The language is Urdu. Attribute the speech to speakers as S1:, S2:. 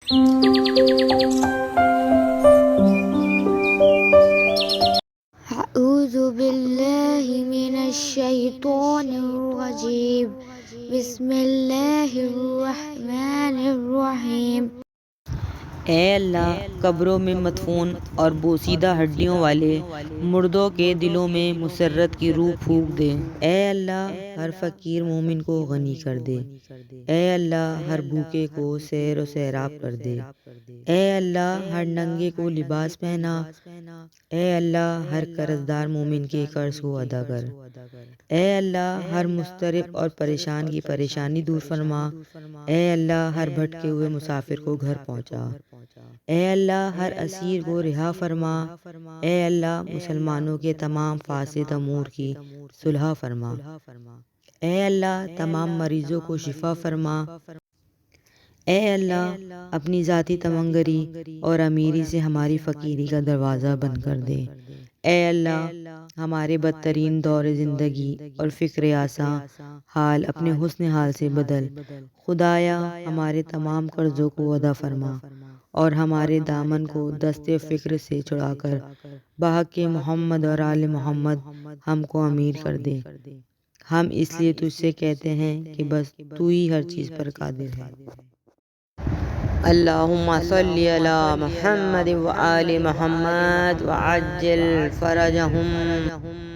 S1: أعوذ بالله من الشيطان الرجيم. بسم الله الرحمن الرحیم۔
S2: اے اللہ، قبروں میں مدفون اور بوسیدہ ہڈیوں والے مردوں کے دلوں میں مسرت کی روح پھونک دے۔ اے اللہ، ہر فقیر مومن کو غنی کر دے۔ اے اللہ، ہر بھوکے کو سیر و سیراب کر دے۔ اے اللہ، ہر ننگے کو لباس پہنا۔ اے اللہ، ہر قرض دار مومن کے قرض کو ادا کر۔ اے اللہ، ہر مضطرب اور پریشان کی پریشانی دور فرما۔ اے اللہ، ہر بھٹکے ہوئے مسافر کو گھر پہنچا۔ اے اللہ، ہر اسیر کو رہا فرما۔ اے اللہ، مسلمانوں کے تمام فاسد امور کی صلح فرما۔ اے اللہ، تمام مریضوں کو شفا فرما۔ اے اللہ، اپنی ذاتی تمنگری اور امیری سے ہماری فقیری کا دروازہ بند کر دے۔ اے اللہ، ہمارے بدترین دور زندگی اور فکر آساں حال اپنے حسن حال سے بدل۔ خدایا، ہمارے تمام قرضوں کو ادا فرما اور ہمارے دامن کو دست فکر سے چھڑا کر بحق محمد اور آل محمد ہم کو امیر کر دے۔ ہم اس لیے تجھ سے کہتے ہیں کہ بس تو ہی ہر چیز پر قادر ہے۔ اللہم صلی علی محمد وآل محمد وعجل فرجہم۔